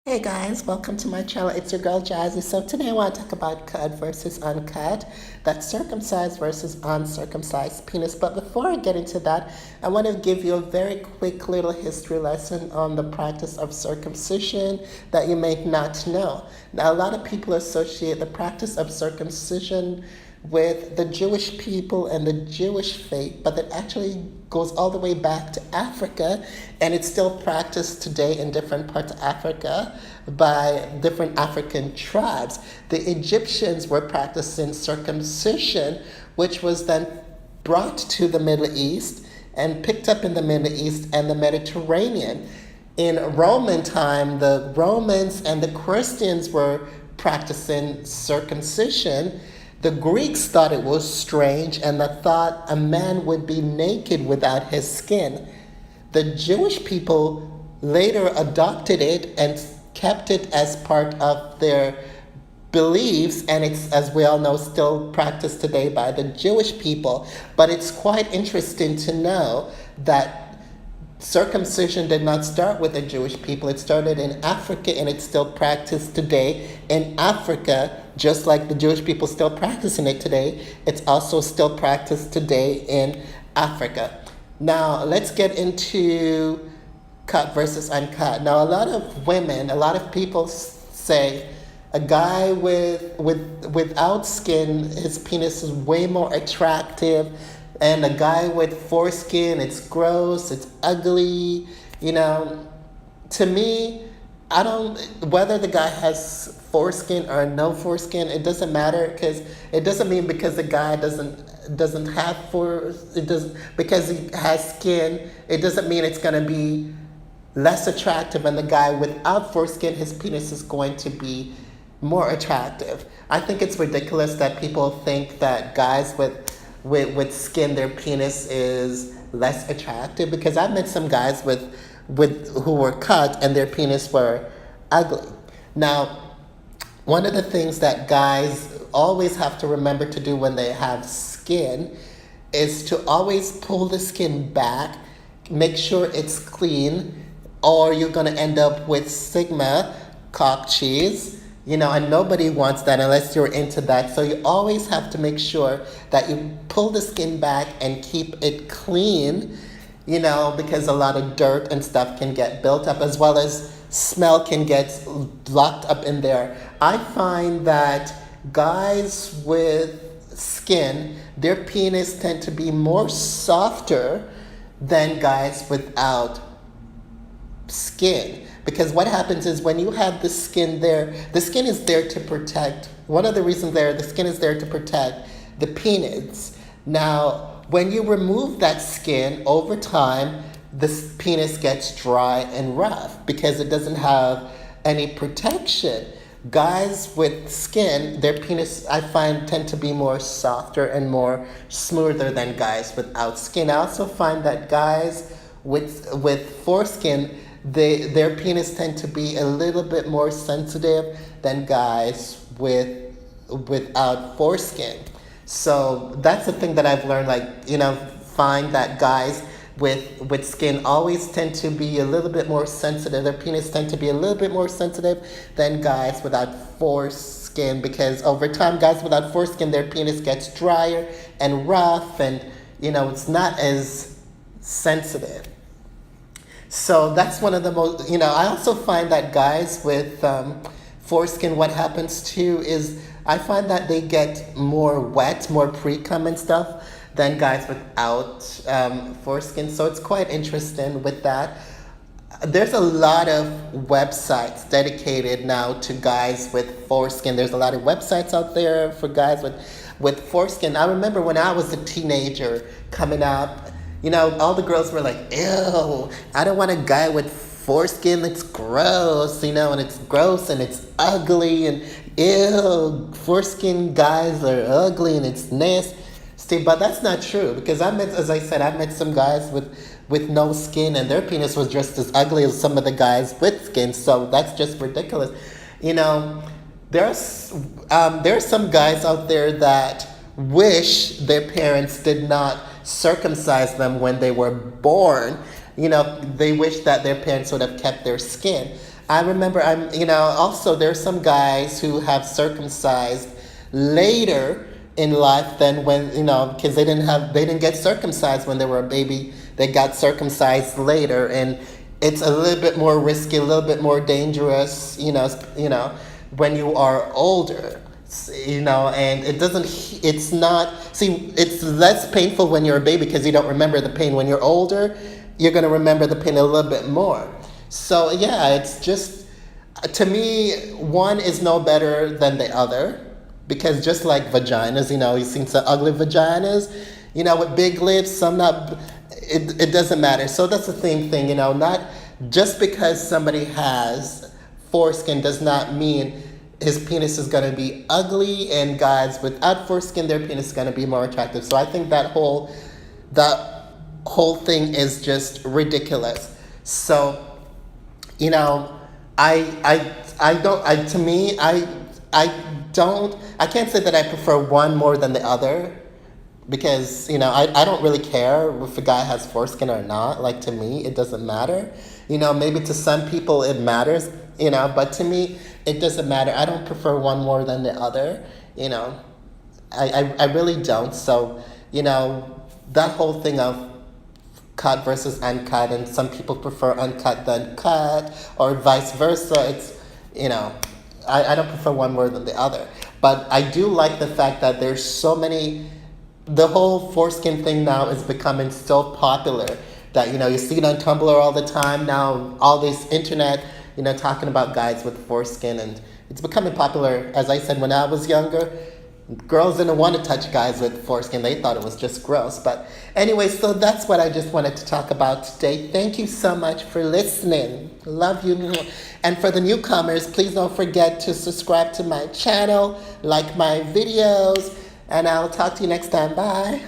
Hey guys, welcome to my channel. It's your girl Jazzy. So today I want to talk about cut versus uncut, that's circumcised versus uncircumcised penis. But before I get into that, I want to give you a very quick little history lesson on the practice of circumcision that you may not know. Now, a lot of people associate the practice of circumcision with the Jewish people and the Jewish faith, but it actually goes all the way back to Africa, and it's still practiced today in different parts of Africa by different African tribes. The Egyptians were practicing circumcision, which was then brought to the Middle East and picked up in the Middle East and the Mediterranean. In Roman time, the Romans and the Christians were practicing circumcision. The Greeks thought it was strange and they thought a man would be naked without his skin. The Jewish people later adopted it and kept it as part of their beliefs, and it's, as we all know, still practiced today by the Jewish people. But it's quite interesting to know that circumcision did not start with the Jewish people. It started in Africa and it's still practiced today in Africa, just like the Jewish people still practicing it today. It's also still practiced today in Africa. Now, let's get into cut versus uncut. Now, a lot of women, a lot of people say a guy without skin, his penis is way more attractive, and a guy with foreskin, it's gross, it's ugly. To me, I don't, whether the guy has foreskin or no foreskin, it doesn't matter, because it doesn't mean because the guy doesn't have because he has skin, it doesn't mean it's going to be less attractive, and the guy without foreskin, his penis is going to be more attractive. I think it's ridiculous that people think that guys with skin, their penis is less attractive, because I've met some guys with who were cut and their penis were ugly. Now, one of the things that guys always have to remember to do when they have skin is to always pull the skin back, make sure it's clean, or you're going to end up with sigma cock cheese. And nobody wants that unless you're into that. So you always have to make sure that you pull the skin back and keep it clean, because a lot of dirt and stuff can get built up, as well as smell can get locked up in there. I find that guys with skin, their penis tend to be more softer than guys without skin. Because what happens is when you have the skin there, the skin is there to protect. One of the reasons the skin is there to protect the penis. Now, when you remove that skin over time, the penis gets dry and rough because it doesn't have any protection. Guys with skin, their penis, I find, tend to be more softer and more smoother than guys without skin. I also find that guys with foreskin, their penis tend to be a little bit more sensitive than guys without foreskin. So that's the thing that I've learned, find that guys with skin always tend to be a little bit more sensitive. Their penis tend to be a little bit more sensitive than guys without foreskin, because over time, guys without foreskin, their penis gets drier and rough, and it's not as sensitive. So that's one of the most, I also find that guys with foreskin, what happens too is I find that they get more wet, more pre-cum and stuff than guys without foreskin. So it's quite interesting with that. There's a lot of websites dedicated now to guys with foreskin. There's a lot of websites out there for guys with foreskin. I remember when I was a teenager coming up, all the girls were like, ew, I don't want a guy with foreskin, that's gross, and it's gross and it's ugly, and ew, foreskin guys are ugly and it's nasty. But that's not true, because I met some guys with no skin, and their penis was just as ugly as some of the guys with skin, so that's just ridiculous. There's some guys out there that wish their parents did not circumcise them when they were born. They wish that their parents would have kept their skin. I remember also there's some guys who have circumcised later in life than when, because they didn't get circumcised when they were a baby. They got circumcised later, and it's a little bit more risky, a little bit more dangerous, when you are older. And it's less painful when you're a baby because you don't remember the pain. When you're older, you're going to remember the pain a little bit more. So yeah, it's just, to me, one is no better than the other, because just like vaginas, you've seen some ugly vaginas, with big lips, some not, it doesn't matter. So that's the same thing, not just because somebody has foreskin does not mean his penis is going to be ugly, and guys without foreskin, their penis is going to be more attractive. So I think that whole thing is just ridiculous. So, I can't say that I prefer one more than the other, because I don't really care if a guy has foreskin or not. Like, to me, it doesn't matter. Maybe to some people it matters, but to me it doesn't matter. I don't prefer one more than the other. I really don't. So that whole thing of cut versus uncut, and some people prefer uncut than cut, or vice versa. It's I don't prefer one more than the other. But I do like the fact that there's so many. The whole foreskin thing now is becoming so popular that you see it on Tumblr all the time now. All this internet, talking about guys with foreskin, and it's becoming popular. As I said, when I was younger, girls didn't want to touch guys with foreskin. They thought it was just gross. But anyway, so that's what I just wanted to talk about today. Thank you so much for listening. Love you. And for the newcomers, please don't forget to subscribe to my channel, like my videos, and I'll talk to you next time. Bye.